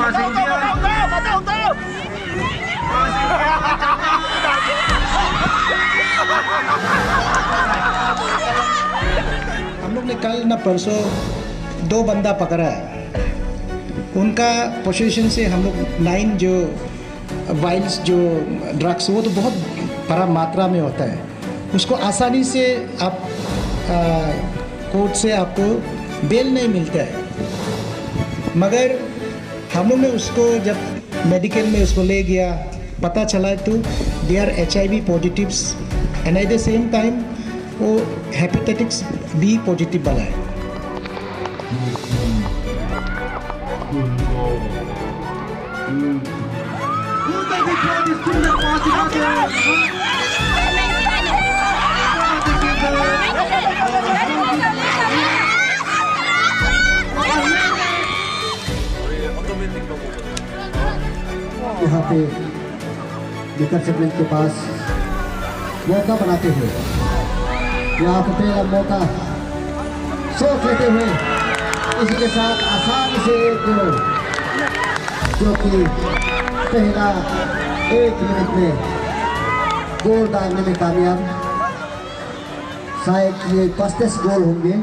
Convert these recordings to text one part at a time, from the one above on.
हम लोग ने कल ना परसों 2 बंदा पकड़ा है। उनका पोजीशन से हम लोग 9 जो वाइल्स जो ड्रग्स वो तो बहुत बड़ा मात्रा में होता है, उसको आसानी से आप कोर्ट से आपको बेल नहीं मिलता है। मगर हम लोग ने उसको जब मेडिकल में उसको ले गया, पता चला तो they are HIV positives and at the same time वो हेपेटाइटिस B पॉजिटिव वाला है। यहाँ पे लिकर सेगमेंट के पास मौका बनाते हुए यहाँ पे पहला मौका सोच लेते हुए इसी के साथ आसानी से एक गोल, जो कि पहला 1 मिनट में गोल डालने में कामयाब। शायद ये 5 गोल होंगे।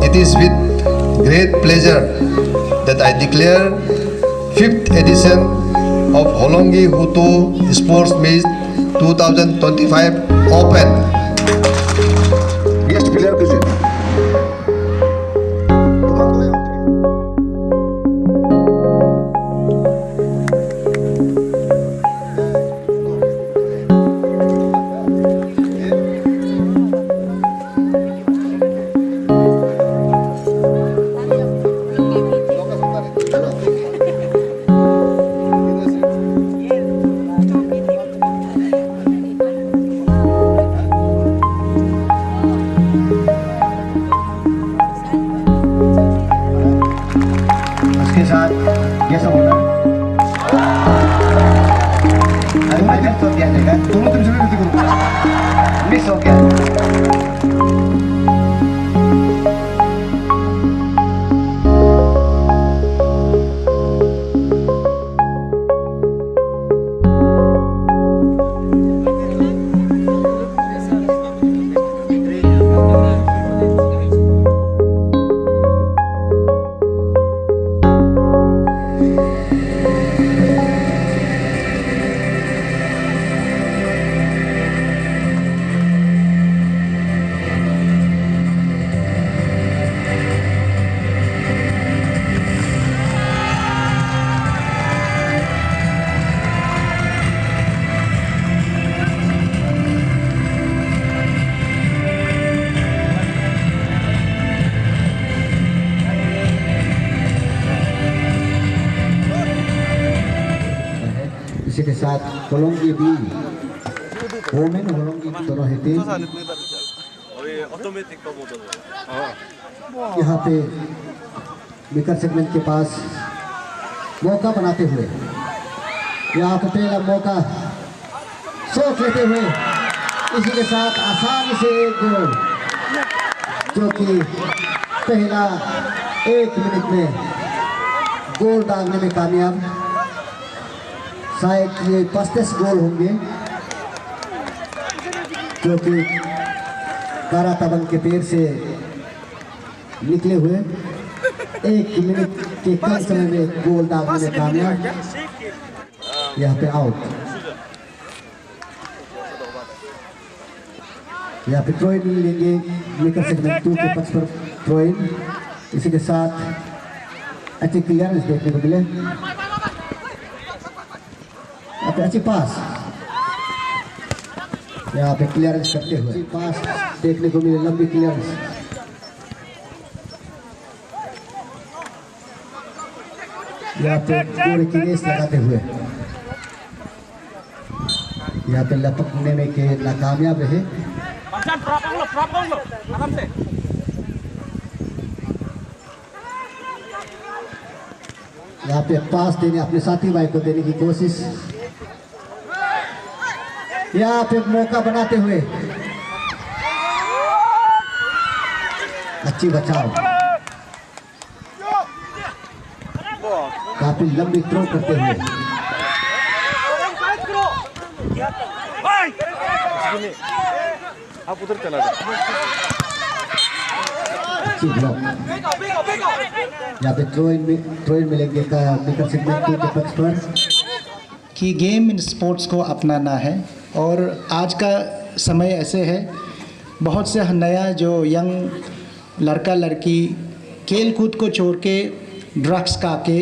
It is with great pleasure that I declare 5th edition of Holongi Hutu Sports Meet 2025 open. Guest player present. उसके साथ ये सब होना तो क्या जाएगा, दोनों तुम सुनो मिस हो गया। इसी के साथ होलोंगी भी वोमेन होलोंगी दोनों है टीम यहाँ पे विकेट सेगमेंट के पास मौका बनाते हुए यहाँ पे पहला मौका सोच लेते हुए इसी के साथ आसानी से एक गोल जो कि पहला 1 मिनट में गोल दागने में कामयाब। शायद ये 5 गोल होंगे जो कि कारा तबंग के पैर से निकले हुए 1 मिनट के कम समय में गोल दागने में कामयाब। यहाँ पे आउट। यहाँ पे थ्रो इन लेंगे विकेट सेगमेंट 2 के पक्ष पर थ्रो इन। इसी के साथ अच्छी क्लियरेंस देखने को मिले। यहाँ पे अच्छी पास यहाँ पे क्लियरेंस करते हुए पास देखने को मिले, लंबी क्लियरेंस। यहाँ पे पूरी की रेस लगाते हुए यहाँ पे लपकने में के नाकामयाब रहे। यहाँ पे पास देने अपने साथी भाई को देने की कोशिश, यहाँ पे मौका बनाते हुए अच्छी बचाव, काफी लंबी थ्रो करते हुए आप उधर चला जाओ। अच्छी ब्लॉक। यहाँ पे थ्रो इन मिलेंगे का विकेट सेगमेंट 2 के पक्ष पर कि गेम इन स्पोर्ट्स को अपनाना है। और आज का समय ऐसे है, बहुत से नया जो यंग लड़का लड़की खेल कूद को छोड़ के ड्रग्स खा के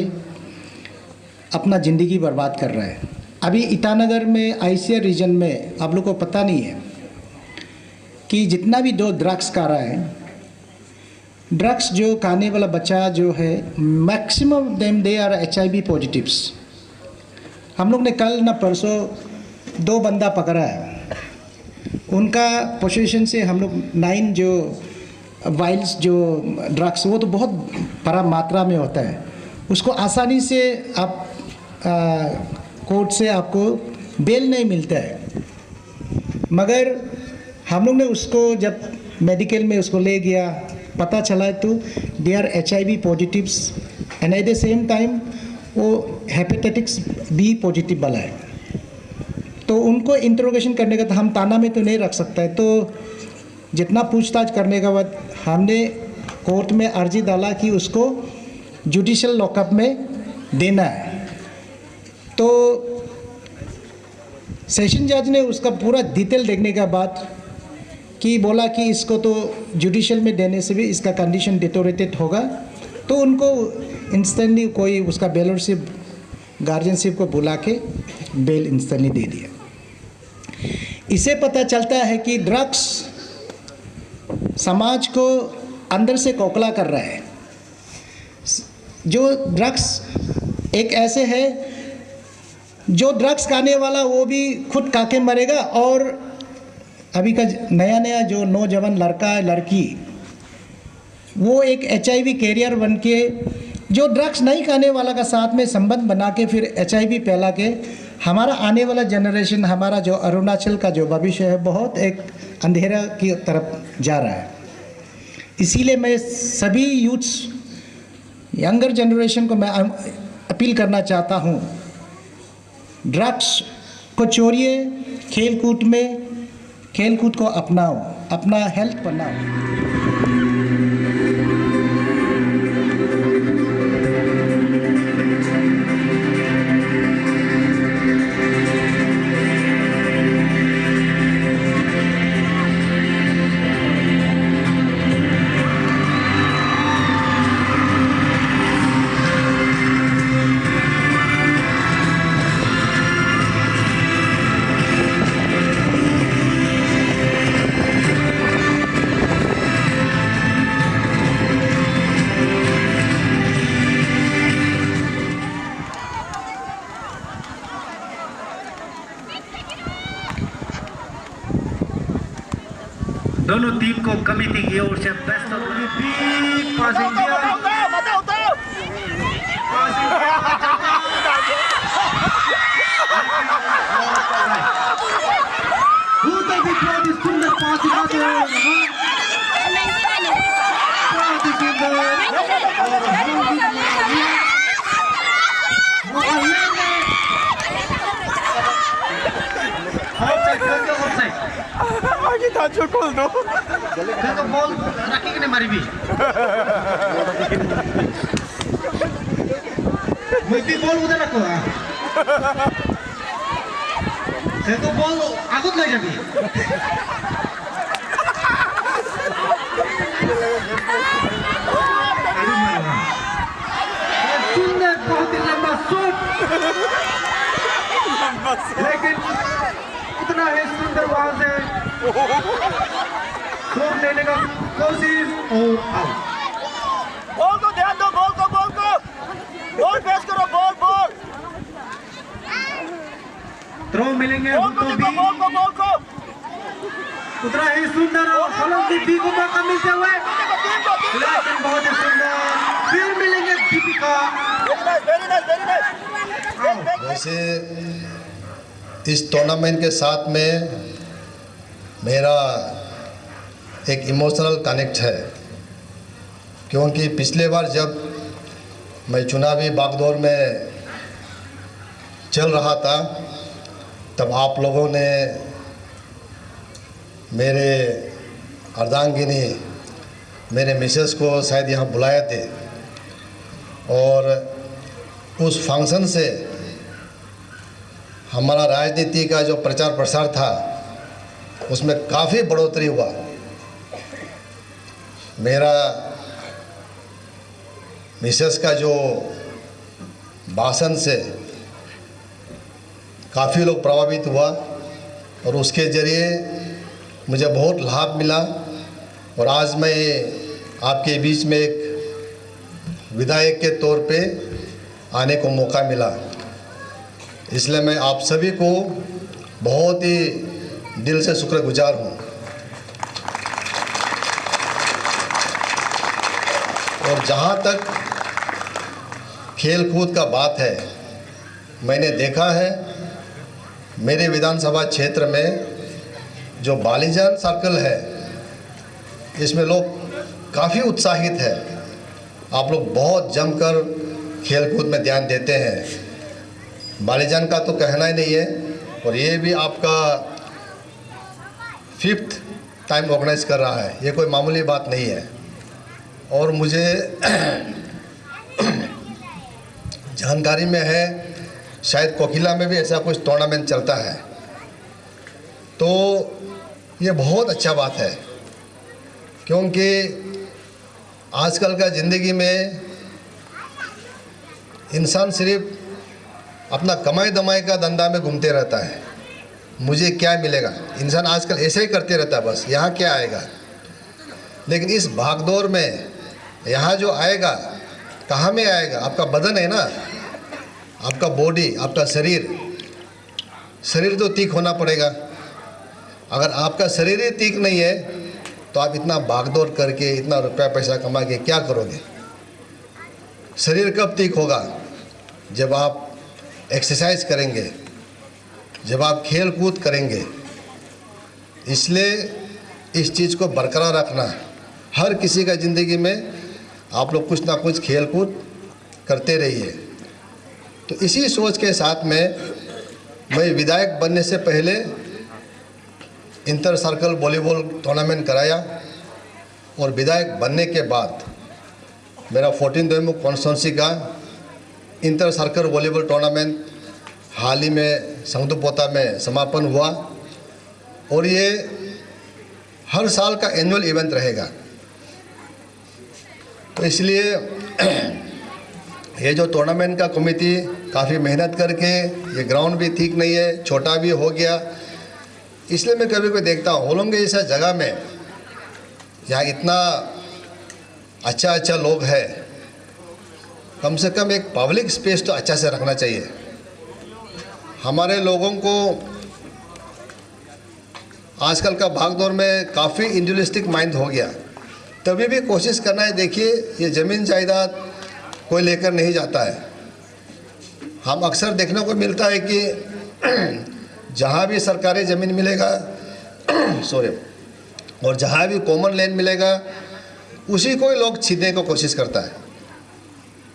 अपना ज़िंदगी बर्बाद कर रहा है। अभी ईटानगर में ICR रीजन में आप लोग को पता नहीं है कि जितना भी दो ड्रग्स खा रहा है, ड्रग्स जो खाने वाला बच्चा जो है maximum them they are HIV positives. हम लोग ने कल ना परसों 2 बंदा पकड़ा है, उनका पोजीशन से हम लोग 9 जो वाइल्स जो ड्रग्स वो तो बहुत बड़ा मात्रा में होता है, उसको आसानी से आप कोर्ट से आपको बेल नहीं मिलता है। मगर हम लोग ने उसको जब मेडिकल में उसको ले गया, पता चला तो they are HIV positives and at the same time वो हेपेटाइटिस B पॉजिटिव वाला है। तो उनको इंट्रोगेशन करने का तो हम ताना में तो नहीं रख सकता है। तो जितना पूछताछ करने के बाद हमने कोर्ट में अर्जी डाला कि उसको जुडिशियल लॉकअप में देना है। तो सेशन जज ने उसका पूरा डिटेल देखने के बाद कि बोला कि इसको तो जुडिशियल में देने से भी इसका कंडीशन डिटोरेटेड होगा, तो उनको इंस्टेंटली कोई उसका बेलरशिप गार्जियनशिप को बुला के बेल इंस्टेंटली दे दिया। इसे पता चलता है कि ड्रग्स समाज को अंदर से खोखला कर रहा है। जो ड्रग्स एक ऐसे है, जो ड्रग्स खाने वाला वो भी खुद खा के मरेगा, और अभी का नया जो नौजवान लड़का लड़की वो एक HIV कैरियर बन के जो ड्रग्स नहीं खाने वाला का साथ में संबंध बना के फिर HIV फैला के हमारा आने वाला जनरेशन, हमारा जो अरुणाचल का जो भविष्य है बहुत एक अंधेरा की तरफ जा रहा है। इसीलिए मैं सभी यूथ्स यंगर जनरेशन को मैं अपील करना चाहता हूँ, ड्रग्स को छोड़िए, खेल कूद को अपनाओ, अपना हेल्थ बनाओ। दोनों टीम को कमेटी की ओर से best of luck. Pass India सुंदर पास दिखाते हैं देखो बॉल रखी कि नहीं मारी भी मुझे बॉल उधर रखो देखो बॉल आगत ले जाबी सुंदर बहुत ही लंबा शॉट लेकिन इतना ही सुंदर वहां से शॉट लेने का कोशिश और आउट। बॉल को ध्यान दो, बॉल पेश करो, बॉल थ्रो मिलेंगे बॉल को उतना ही सुंदर और दीपी को मौका मिलते हुए लेकिन बहुत ही सुंदर फिर मिलेंगे दीपिका। Very nice. वैसे इस टूर्नामेंट के साथ में मेरा एक इमोशनल कनेक्ट है, क्योंकि पिछले बार जब मैं चुनावी बागडोर में चल रहा था तब आप लोगों ने मेरे अर्धांगिनी मेरे मिसेस को शायद यहाँ बुलाए थे और उस फंक्शन से हमारा राजनीति का जो प्रचार प्रसार था उसमें काफ़ी बढ़ोतरी हुआ। मेरा मिसेस का जो भाषण से काफ़ी लोग प्रभावित हुआ और उसके ज़रिए मुझे बहुत लाभ मिला और आज मैं आपके बीच में एक विधायक के तौर पे आने को मौका मिला। इसलिए मैं आप सभी को बहुत ही दिल से शुक्रगुजार हूँ। और जहाँ तक खेल कूद का बात है, मैंने देखा है मेरे विधानसभा क्षेत्र में जो बालीजान सर्कल है इसमें लोग काफ़ी उत्साहित है। आप लोग बहुत जमकर खेल कूद में ध्यान देते हैं। बालीजान का तो कहना ही नहीं है और ये भी आपका 5th टाइम ऑर्गेनाइज कर रहा है, ये कोई मामूली बात नहीं है। और मुझे जानकारी में है शायद कोकिला में भी ऐसा कुछ टूर्नामेंट चलता है, तो ये बहुत अच्छा बात है, क्योंकि आजकल का ज़िंदगी में इंसान सिर्फ अपना कमाई दमाई का धंधा में घूमते रहता है। मुझे क्या मिलेगा, इंसान आजकल ऐसे ही करते रहता है, बस यहाँ क्या आएगा। लेकिन इस भागदौड़ में यहाँ जो आएगा कहाँ में आएगा, आपका बदन है ना, आपका बॉडी, आपका शरीर तो ठीक होना पड़ेगा। अगर आपका शरीर ही ठीक नहीं है तो आप इतना भागदौड़ करके इतना रुपया पैसा कमा के क्या करोगे। शरीर कब ठीक होगा, जब आप एक्सरसाइज करेंगे, जब आप खेल कूद करेंगे। इसलिए इस चीज़ को बरकरार रखना, हर किसी का ज़िंदगी में आप लोग कुछ ना कुछ खेल कूद करते रहिए। तो इसी सोच के साथ में मैं विधायक बनने से पहले इंटर सर्कल वॉलीबॉल टूर्नामेंट कराया और विधायक बनने के बाद मेरा 14 दोईमुख कॉन्स्टिट्यूंसी का इंटर सर्कल वॉलीबॉल टूर्नामेंट हाल ही में संगदुपोता में समापन हुआ और ये हर साल का एनुअल इवेंट रहेगा। तो इसलिए ये जो टूर्नामेंट का कमेटी काफ़ी मेहनत करके, ये ग्राउंड भी ठीक नहीं है, छोटा भी हो गया, इसलिए मैं कभी कभी देखता हूँ होलोंगी जैसा जगह में यहाँ इतना अच्छा लोग हैं, कम से कम एक पब्लिक स्पेस तो अच्छा से रखना चाहिए। हमारे लोगों को आजकल का भागदौड़ में काफ़ी इंडिविजुअलिस्टिक माइंड हो गया। तभी भी कोशिश करना है। देखिए, ये ज़मीन जायदाद कोई लेकर नहीं जाता है। हम अक्सर देखने को मिलता है कि जहाँ भी सरकारी ज़मीन मिलेगा सॉरी, और जहाँ भी कॉमन लैंड मिलेगा उसी को ही लोग छीनने को कोशिश करता है।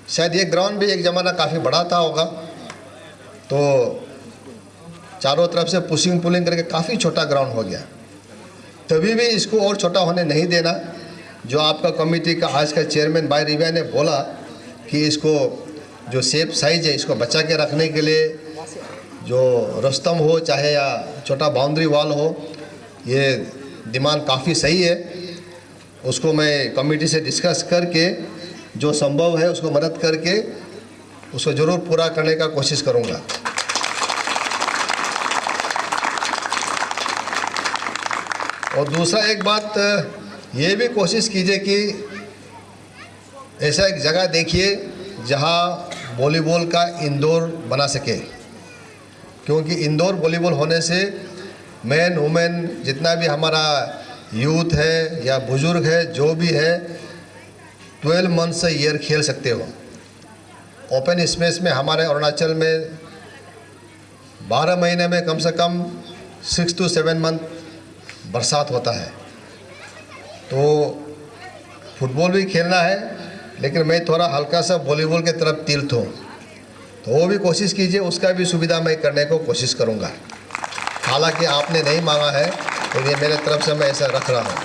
शायद ये ग्राउंड भी एक ज़माना काफ़ी बड़ा था होगा, तो चारों तरफ से पुशिंग पुलिंग करके काफ़ी छोटा ग्राउंड हो गया। तभी भी इसको और छोटा होने नहीं देना। जो आपका कमेटी का आज का चेयरमैन भाई रिविया ने बोला कि इसको जो सेफ साइज है इसको बचा के रखने के लिए जो रस्तम हो चाहे या छोटा बाउंड्री वॉल हो, ये डिमांड काफ़ी सही है। उसको मैं कमेटी से डिस्कस करके जो संभव है उसको मदद करके उसको ज़रूर पूरा करने का कोशिश करूँगा। और दूसरा एक बात ये भी कोशिश कीजिए कि ऐसा एक जगह देखिए जहाँ वॉलीबॉल का इंडोर बना सके, क्योंकि इंडोर वॉलीबॉल होने से मैन वुमेन जितना भी हमारा यूथ है या बुजुर्ग है जो भी है 12 मंथ से ईयर खेल सकते हो। ओपन स्पेस में हमारे अरुणाचल में 12 महीने में कम से कम 6 to 7 मंथ बरसात होता है। तो फुटबॉल भी खेलना है, लेकिन मैं थोड़ा हल्का सा वॉलीबॉल के तरफ तिल्त हूँ, तो वो भी कोशिश कीजिए, उसका भी सुविधा मैं करने को कोशिश करूँगा। हालांकि आपने नहीं मांगा है तो ये मेरे तरफ से मैं ऐसा रख रहा हूँ।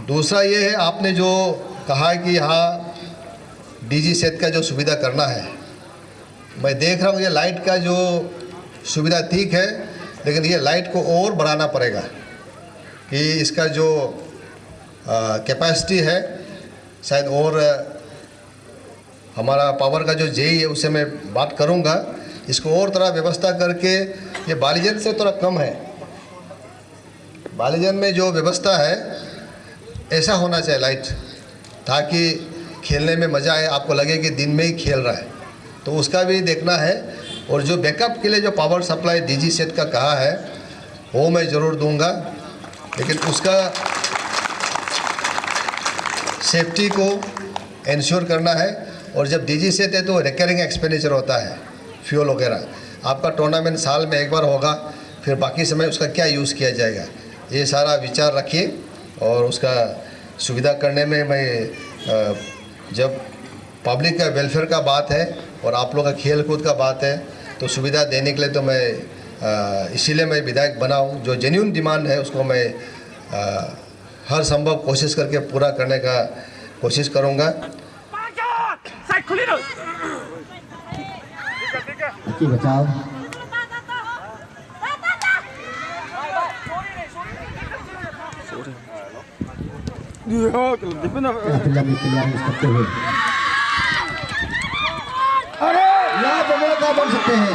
दूसरा ये है, आपने जो कहा कि यहाँ डीजी सेट का जो सुविधा करना है, मैं देख रहा हूँ ये लाइट का जो सुविधा ठीक है, लेकिन ये लाइट को और बढ़ाना पड़ेगा कि इसका जो कैपेसिटी है शायद, और हमारा पावर का जो जेई है उससे मैं बात करूँगा, इसको और थोड़ा व्यवस्था करके, ये बालीजन से थोड़ा कम है। बालीजन में जो व्यवस्था है ऐसा होना चाहिए लाइट, ताकि खेलने में मज़ा आए, आपको लगे कि दिन में ही खेल रहा है, तो उसका भी देखना है। और जो बैकअप के लिए जो पावर सप्लाई डीजी सेट का कहा है वो मैं ज़रूर दूंगा, लेकिन उसका सेफ्टी को इंश्योर करना है। और जब डीजी सेट है तो रिकरिंग एक्सपेंडिचर होता है, फ्यूल वगैरह। आपका टूर्नामेंट साल में एक बार होगा, फिर बाकी समय उसका क्या यूज़ किया जाएगा, ये सारा विचार रखिए। और उसका सुविधा करने में मैं जब पब्लिक का वेलफेयर का बात है और आप लोग का खेल कूद का बात है, तो सुविधा देने के लिए तो मैं इसीलिए मैं विधायक बना हूँ। जो जेन्युइन डिमांड है उसको मैं हर संभव कोशिश करके पूरा करने का कोशिश करूँगा। बचाओ करते हुए यहाँ पे मौका बन सकते हैं।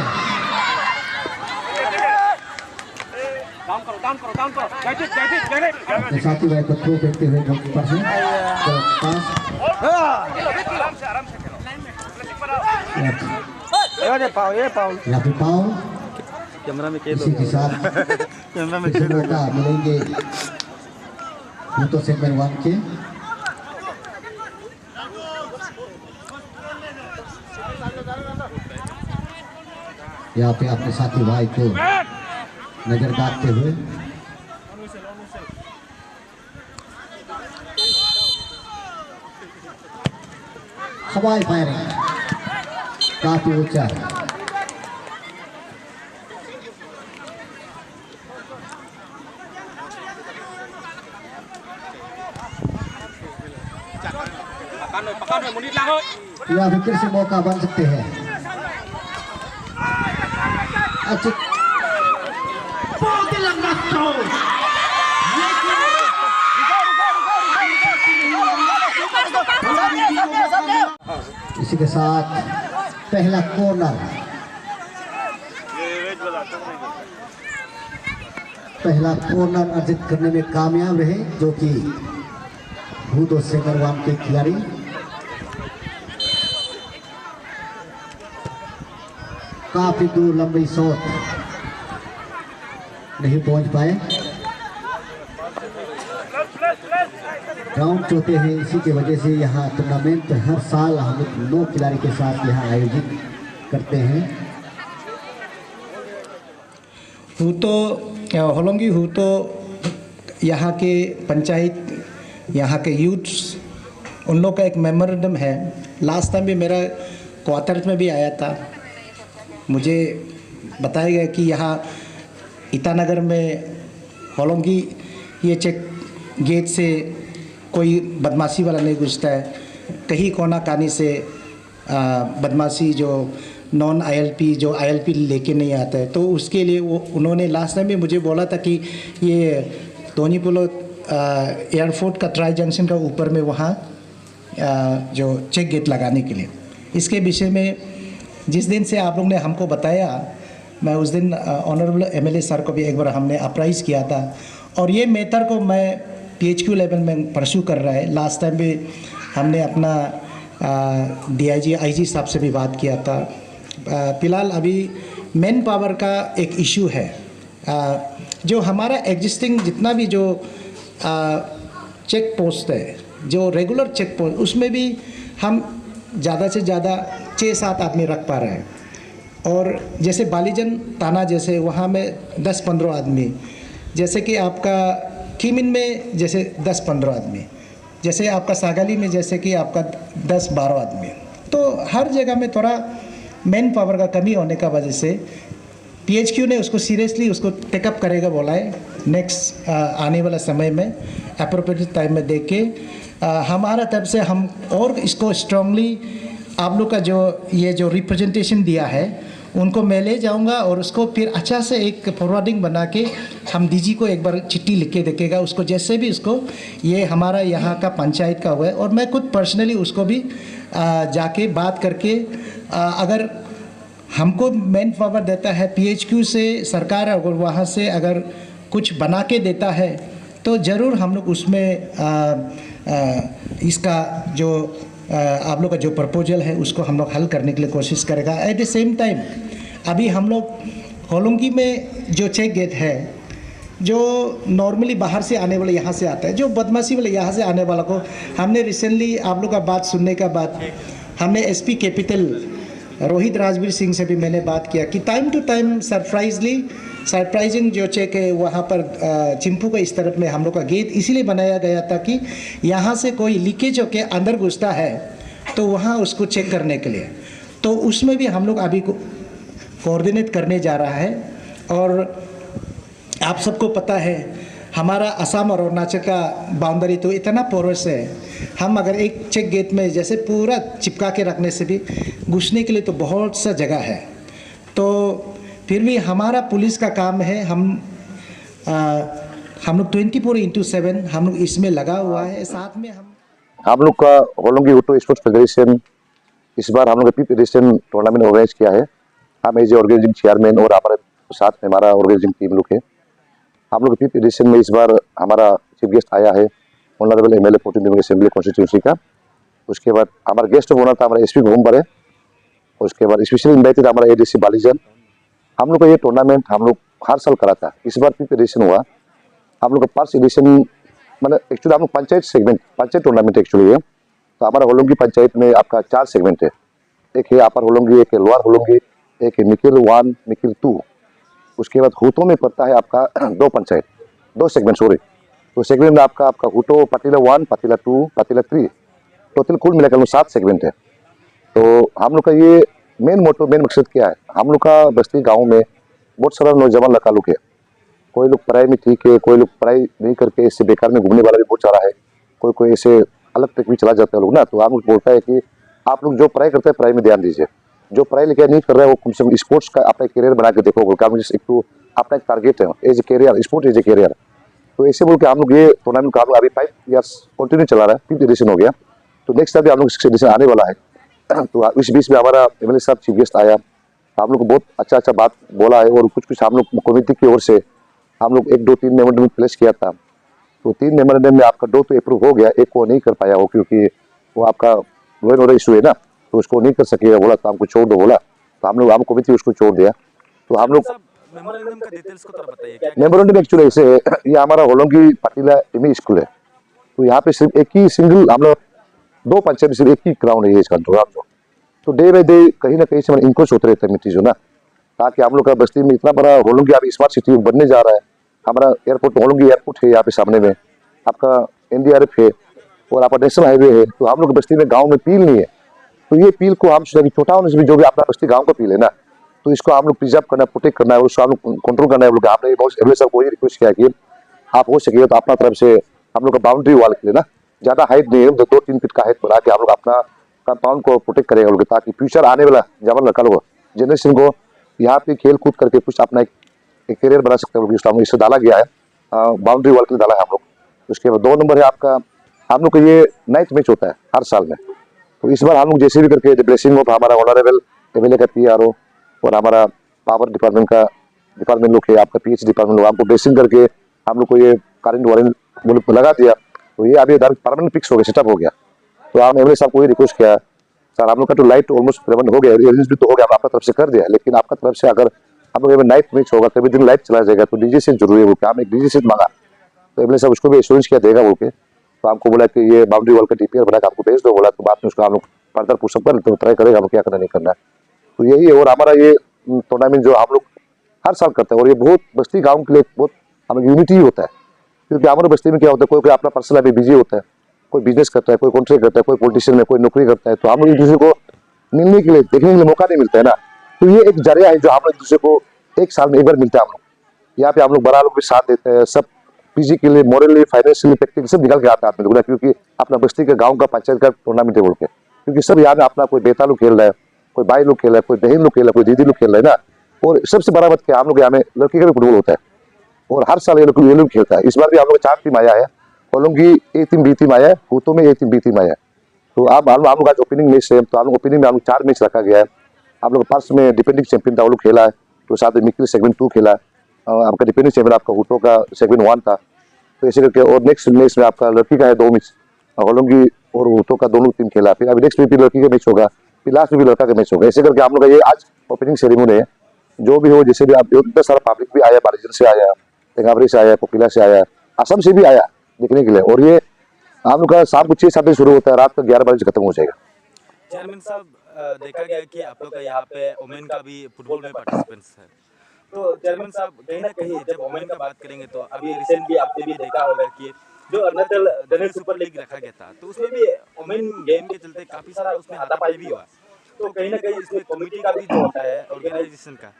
साथी भाई को थ्रो फेंकते हुए गोलकीपर से पास यहाँ पे पाओ इसी के साथ मौका मिलेंगे तो सेगमेंट 1 के। यहाँ पे अपने साथी भाई को नजर डालते हुए हवाई फायरिंग काफी ऊंचा या फिर से मौका बन सकते हैं। अच्छा इसी के साथ पहला कॉर्नर अर्जित करने में कामयाब रहे, जो कि भूतो सेगरवाम के खिलाड़ी काफी दूर लंबी शॉट नहीं पहुंच पाए। राउंड होते हैं, इसी की वजह से यहाँ टूर्नामेंट हर साल हम लोग 9 खिलाड़ी के साथ यहाँ आयोजित करते हैं। होलोंगी हूँ तो यहाँ के पंचायत, यहाँ के यूथ्स, उन लोग का एक मेमोरेंडम है। लास्ट टाइम भी मेरा क्वार्टर में भी आया था, मुझे बताया गया कि यहाँ ईटानगर में होलोंगी ये चेक गेट से कोई बदमाशी वाला नहीं घुसता है, कहीं कोना कानी से बदमाशी जो नॉन आईएलपी जो आईएलपी लेके नहीं आता है, तो उसके लिए वो उन्होंने लास्ट टाइम भी मुझे बोला था कि ये धोनीपोलो एयरपोर्ट का ट्राई जंक्शन का ऊपर में वहाँ जो चेक गेट लगाने के लिए, इसके विषय में जिस दिन से आप लोग ने हमको बताया, मैं उस दिन ऑनरेबल एमएलए सर को भी एक बार हमने अप्राइज़ किया था, और ये मैटर को मैं पीएचक्यू लेवल में परस्यू कर रहा है। लास्ट टाइम भी हमने अपना डीआईजी आईजी साहब से भी बात किया था। फ़िलहाल अभी मैन पावर का एक इशू है, जो हमारा एग्जिस्टिंग जितना भी जो चेक पोस्ट है, जो रेगुलर चेक पोस्ट, उसमें भी हम ज़्यादा से ज़्यादा 6-7 आदमी रख पा रहे हैं, और जैसे बालीजन थाना जैसे वहाँ में 10-15 आदमी, जैसे कि आपका खीमिन में जैसे 10-15 आदमी, जैसे आपका सागाली में जैसे कि आपका 10-12 आदमी। तो हर जगह में थोड़ा मैन पावर का कमी होने का वजह से पीएचक्यू ने उसको सीरियसली उसको टेकअप करेगा बोला है। नेक्स्ट आने वाला समय में अप्रोप्रिएट टाइम में देख के हमारा तरफ से हम और इसको स्ट्रांगली आप लोग का जो ये जो रिप्रेजेंटेशन दिया है उनको मैं ले जाऊंगा, और उसको फिर अच्छा से एक फॉरवर्डिंग बना के हम डीजी को एक बार चिट्ठी लिख के देखेगा उसको, जैसे भी उसको ये हमारा यहाँ का पंचायत का हुआ है, और मैं खुद पर्सनली उसको भी जाके बात करके अगर हमको मैन पावर देता है पीएचक्यू से सरकार, अगर वहाँ से अगर कुछ बना के देता है तो ज़रूर हम लोग उसमें इसका जो आप लोग का जो प्रपोजल है उसको हम लोग हल करने के लिए कोशिश करेगा। एट द सेम टाइम अभी हम लोग होलोंगी में जो चेक गेट है, जो नॉर्मली बाहर से आने वाले यहाँ से आता है, जो बदमाशी वाले यहाँ से आने वाला को हमने रिसेंटली आप लोग का बात सुनने का बाद हमने एसपी कैपिटल रोहित राजवीर सिंह से भी मैंने बात किया कि टाइम टू टाइम सरप्राइजिंग जो चेक है वहाँ पर चिंपू का इस तरफ में हम लोग का गेट इसीलिए बनाया गया था कि यहाँ से कोई लीकेज होके अंदर घुसता है तो वहाँ उसको चेक करने के लिए, तो उसमें भी हम लोग अभी कोऑर्डिनेट करने जा रहा है। और आप सबको पता है हमारा असम और अरुणाचल का बाउंड्री तो इतना पोरस है, हम अगर एक चेक गेट में जैसे पूरा चिपका के रखने से भी घुसने के लिए तो बहुत सा जगह है, तो फिर भी हमारा पुलिस का काम है, हम लोग 24/7 हम लोग इसमें लगा हुआ है। साथ में हम लोग का होलोंगी हुटो स्पोर्ट्स फेडरेशन इस बार हम लोग का पीप एडिशन टूर्नामेंट ऑर्गेनाइज किया है। हम एज ए ऑर्गेनाइजिंग चेयरमैन और हमारे साथ में हमारा ऑर्गेनाइजिंग टीम लोग है। हम लोग पीप एडिशन में इस बार हमारा चीफ गेस्ट आया है honourable MLA porting assembly constituency का। उसके बाद हमारा गेस्ट होना था हमारा एसपी घोमबर है। उसके बाद स्पेशली इन्वाइटेड हमारा एडीसी बालीजन। हम लोग का ये टूर्नामेंट हम लोग हर साल करा था, इस बार पीप एडिशन हुआ। हम लोग का फर्स्ट एडिशन मतलब एक्चुअली हम लोग पंचायत टूर्नामेंट एक्चुअली है। तो हमारा होलोंगी पंचायत में आपका 4 सेगमेंट है, एक है अपर होलोंगी, एक है लोअर होलोंगी, एक है मिकिल 1 मिकिल 2। उसके बाद हुटो में पड़ता है आपका 2 सेगमेंट सॉरी। तो सेगमेंट में आपका हुटो पाटीला 1 पाटीला 2 पाटीला 3 टोटल कुल मिलाकर 7 सेगमेंट है। तो हम लोग का ये मेन मकसद क्या है, हम लोग का बस्ती गाँव में बहुत सारा नौजवान लड़का लोग है, कोई लोग पढ़ाई में ठीक है, कोई लोग पढ़ाई नहीं करके इससे बेकार में घूमने वाला भी बहुत सारा है, कोई ऐसे अलग तक भी चला जाता है लोग ना। तो हम लोग बोलता है कि आप लोग जो पढ़ाई करते हैं पढ़ाई में ध्यान दीजिए, जो पढ़ाई लिखाई नहीं कर रहा है वो कम से कम स्पोर्ट्स का अपना करियर बना के देखो, एक तो अपना एक टारगेट है as a career, sport as a career. तो ऐसे बोल के हम लोग ये टूर्नामेंट का अभी 5 ईयर्स कंटिन्यू चला रहा है, 5th एडिशन हो गया। तो नेक्स्ट टाइम भी हम लोग 6th एडिशन आने वाला है। तो इस बीच में हमारा एमएलए साहब चीफ गेस्ट आया, हम लोग को बहुत अच्छा बात बोला है, और कुछ हम लोग कमेटी की ओर से हम लोग 1-2-3 मेमोरेंडम प्लेस किया था। तो 3 मेमोरेंडम में आपका 2 तो अप्रूव हो गया, एक को नहीं कर पाया हो क्योंकि वो आपका लॉ एंड ऑर्डर इशू है ना, तो उसको नहीं कर सकेगा बोला, तो हमको छोड़ दो बोला, तो हम कमेटी उसको छोड़ दिया। तो हम लोग मेमोरेंडम का डिटेल्स को थोड़ा बताइए क्या मेमोरेंडम एक्चुअली ऐसे है, ये हमारा होलोंगी पाटिला एमई स्कूल है, तो यहाँ पे सिर्फ एक ही सिंगल हम लोग 2 पंचायत में सिर्फ एक ही ग्राउंड है इसका ग्राउंड जो, तो डे बाई डे कहीं ना कहीं से इंक्रोच होते रहते हैं मिट्टी जो ना, ताकि हम लोग का बस्ती में इतना बड़ा होलोंगी अभी स्मार्ट सिटी बनने जा रहा है। हमारा एयरपोर्ट होलोंगी एयरपोर्ट है यहाँ पे सामने में, आपका NDRF है और आपका नेशनल हाईवे है, तो हम लोग बस्ती में गाँव में पील नहीं है, तो ये पील को हम सोचा कि छोटा होने से भी जो भी अपना बस्ती गाँव का पील है ना, तो इसको हम लोग प्रिजर्व करना, प्रोटेक्ट करना है, उसको हम लोग कंट्रोल करना है। आपने बहुत एमएलए साहब को ये रिक्वेस्ट किया कि आप हो सके तो अपना तरफ से हम लोग का बाउंड्री वॉल के लिए ना, ज़्यादा हाइट नहीं है, 2-3 फीट का हाइट बना के हम लोग अपना कंपाउंड को प्रोटेक्ट करेंगे, ताकि फ्यूचर आने वाला जब लड़का लोग जनरेशन को यहाँ पे खेल कूद करके कुछ अपना एक करियर बना सकते हैं। इससे डाला गया है, बाउंड्री वॉल के लिए डाला है हम लोग। उसके बाद 2 नंबर है आपका, हम लोग का ये 9th मैच होता है हर साल में, तो इस बार हम लोग जैसे भी करके ब्लेसिंग ऑफ हमारा ऑनरेबल एमएलए का PRO और हमारा पावर डिपार्टमेंट लोग है, आपका PH डिपार्टमेंट लोग आपको ब्लेसिंग करके हम लोग को ये करंट वारंट वो लोग लगा दिया, तो ये अभी परमानेंट फिक्स हो गया, सेटअप हो गया। तो हम एमएलए साहब को ये रिक्वेस्ट किया सर, हम लोग का तो लाइट ऑलमोस्ट प्रबंध हो गया, अरेंज भी तो हो गया, आपका तरफ से कर दिया, लेकिन आपका तरफ से अगर हम लोग नाइट मैच होगा, कभी दिन लाइट चला जाएगा, तो डीजे सेट जरूरी है बोल के हम एक डीजे सेट मांगा, तो एमएलए साहब उसको भी एश्योरेंस किया देगा बोल के, तो हमको बोला कि ये बाउंड्री वॉल का DPR बना के आपको भेज दो बोला, तो बाद में उसका हम लोग फर्दर पुशअप कर तो ट्राई करेगा हम क्या करना नहीं करना है। तो यही है, और हमारा ये टूर्नामेंट जो हम लोग हर साल करते हैं, और ये बहुत बस्ती गाँव के लिए बहुत हमें यूनिटी होता है, क्योंकि हमारे बस्ती में क्या होता है, कोई कोई अपना पर्सनल अभी बिजी होता है, कोई बिजनेस करता है, कोई कॉन्ट्रैक्ट करता है, कोई पॉलिटिशियन में कोई नौकरी करता है, तो हम लोग एक दूसरे को मिलने के लिए देखने के लिए मौका नहीं मिलता है ना, तो ये एक जरिया है जो हम लोग एक दूसरे को एक साल में एक बार मिलता है। हम लोग यहाँ पे हम लोग बड़ा लोग भी साथ देते हैं, सब फिजिकली मॉरली फाइनेंशियली प्रैक्टिकली सब निकल के आता है आदमी, क्योंकि अपना बस्ती का गाँव का पंचायत का टूर्नामेंट है बोल के, क्योंकि सब यहाँ में अपना कोई बेटा लोग खेल रहा है, कोई भाई लोग खेल रहा है, कोई बहन लोग खेल रहा है, कोई दीदी लोग खेल रहा है ना, और सबसे बड़ा बात क्या हम लोग यहाँ में लड़की का भी फुटबॉल होता है, और हर साल ये लोग खेलता है। इस बार भी हम लोग 4 टीम आया है, Hollongi A team B team आया है, हुतो में A टीम B टीम आया है, तो आप हम लोग आज ओपनिंग मैच है, तो हम लोग ओपनिंग में हम लोग 4 मैच रखा गया है। हम लोग फर्स्ट में डिफेंडिंग चैंपियन था वो लोग खेला है, तो साथ में मिक्की सेगमेंट 2 खेला है, आपका डिफेंडिंग चैंपियन आपका हुतो का सेगमेंट 1 था, तो ऐसे करके, और नेक्स्ट मैच में आपका लड़की का है 2 मैच, होलोंगी और हुतो का दोनों टीम खेला, फिर अभी नेक्स्ट में भी लड़की का मैच होगा, फिर लास्ट में भी लड़का का मैच होगा, ऐसे करके हम लोग का ये आज ओपनिंग सेरेमनी है। जो भी हो, जैसे भी आप इतना सारा पब्लिक भी आया, बारिजन से आया, तेंगावरी से आया, कोकिला से आया, असम से भी आया देखने के लिए, और ये हम लोग का शाम को 6-7 बजे शुरू होता है, रात को 11 बजे खत्म हो जाएगा। चेयरमैन साहब, देखा गया कि आप लोग का यहाँ पे वुमेन का भी फुटबॉल में पार्टिसिपेंट्स है, तो चेयरमैन साहब कहीं ना कहीं जब वुमेन का बात करेंगे तो अभी रिसेंटली आपने भी देखा होगा कि जो अरुणाचल दनियल सुपर लीग रखा गया था, तो उसमें भी वुमेन गेम के चलते काफी सारा उसमें हाथापाई भी हुआ, तो कहीं ना कहीं इसमें कमेटी का भी जो होता है ऑर्गेनाइजेशन का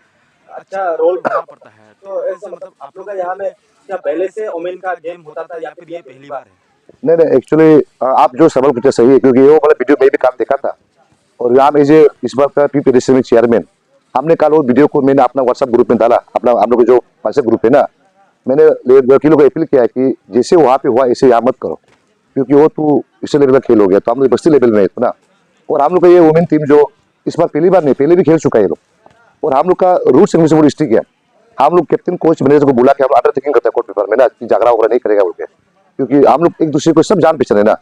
अच्छा रोल होना पड़ता है, तो ऐसे मतलब आप लोग का यहाँ में क्या पहले से वुमेन का गेम होता था या फिर ये पहली बार है? नहीं, एक्चुअली आप जो सवाल पूछे सही है, क्योंकि वो वाला वीडियो में भी काम देखा था, और यहाँ में इस बार का पीपी रेसलिंग में चेयरमैन, हमने कल वो वीडियो को मैंने अपना व्हाट्सएप ग्रुप में डाला, अपना हम लोग जो व्हाट्सएप ग्रुप है ना, मैंने वकीलों को अपील किया कि जैसे वहाँ पे हुआ ऐसे यहाँ मत करो, क्योंकि वो तो इस लेवल का खेल हो गया, तो हम लोग बस्ती लेवल में है ना, और हम लोग का ये वुमेन टीम जो इस बार पहली बार नहीं, पहले भी खेल चुका है ये लोग, और हम लोग का रूल्स एंड रेगुलेशन स्ट्रिक्ट है। हम लोग कैप्टन कोच मैनेजर को बुला के हम अंडरटेकिंग करते हैं कोर्ट पेपर में ना, कि झगड़ा वगैरह नहीं करेगा बोल के, क्योंकि हम लोग एक दूसरे को सब जान पहचान है ना,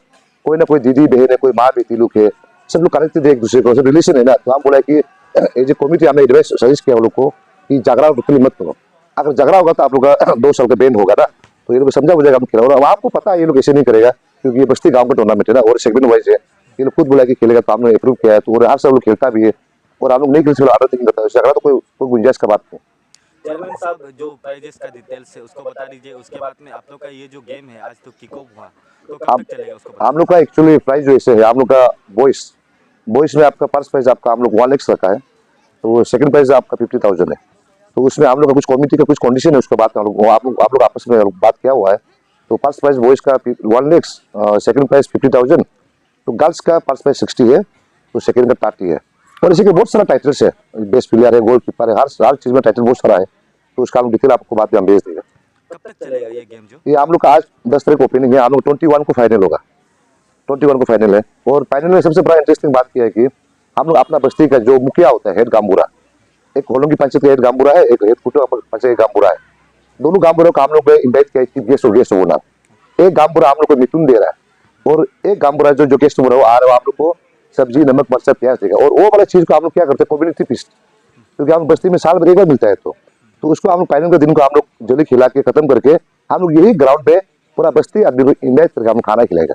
कोई ना कोई दीदी बहन है, कोई माँ बेटी लोग है, सब लोग कनेक्टेड है एक दूसरे को, सब रिलेशन है ना, तो हम बोला कि एज ए कमिटी हमें एडवाइस सजेस्ट किया हम लोग को कि झगड़ा टोटली मत करो, अगर झगड़ा होगा तो आप लोग का 2 साल का बैन होगा ना, तो ये लोग समझा हो जाएगा हम खेला, और आपको पता है ये लोग ऐसे नहीं करेगा, क्योंकि ये बस्ती गाँव का टूर्नामेंट है ना, और सेगमेंट वाइज है, ये लोग खुद बोला कि खेलेगा, तो हमने अप्रूव किया है, तो हर साल लोग खेलता भी है, और हम लोग नहीं खेलते अंडरटेकिंग करता है, झगड़ा तो कोई गुंजाइश का बात नहीं। चेयरमैन साहब, जो प्राइजेस का डिटेल्स है उसको बता दीजिए, उसके बाद में आप लोग का ये जो गेम है आज तो किक ऑफ हुआ, तो कब तक चलेगा उसको? हम लोग का एक्चुअली प्राइस जो ऐसे है, हम लोग का बॉयस में आपका फर्स्ट प्राइज आपका हम लोग 1 लाख रखा है, तो सेकंड प्राइज आपका 50,000 है, तो उसमें हम लोग का कुछ कमिटी का कुछ कंडीशन है, उसके बाद आप लोग आपस में बात किया हुआ है, तो फर्स्ट प्राइज बॉयज का 1 लाख, सेकंड प्राइज 50,000, तो गर्ल्स का फर्स्ट प्राइज 60 है, तो सेकंड का 30 है, और इसी के बहुत सारा टाइटल्स है, बेस्ट प्लेयर है, गोल कीपर है, हर चीज में टाइटल बहुत सारा है, तो उसका हम डिटेल आपको बाद में हम भेज देंगे। कब तक चलेगा ये गेम? जो ये हम लोग का आज 10 तारीख ओपनिंग है, हम लोग 21 को फाइनल होगा, 21 को फाइनल है, और फाइनल में सबसे बड़ा इंटरेस्टिंग बात यह है कि हम लोग अपना बस्ती का जो मुखिया होता है हेड गामबुरा, एक होलोंगी पंचायत का हेड गामबुरा है, एक हेड कुटो पंचायत गामबुरा है, दोनों गामबुरों को हम लोग इन्वाइट किया चीफ गेस्ट होना, एक गामबुरा हम लोग को मिथुन दे रहा है, और एक गामबुरा जो गेस्ट हो रहा है वो आ रहा है, आप लोग को सब्जी नमक मरचा प्याज देगा, और वो वाला चीज को हम लोग क्या करते हैं कम्युनिटी फीस्ट, क्योंकि हम बस्ती में साल में एक बार मिलता है, तो तो उसको हम लोग फाइनल के दिन को हम लोग जल्दी खिला के खत्म करके हम लोग यही ग्राउंड पे पूरा बस्ती आदमी को इन्वाइट करके हम खाना खिलाएगा।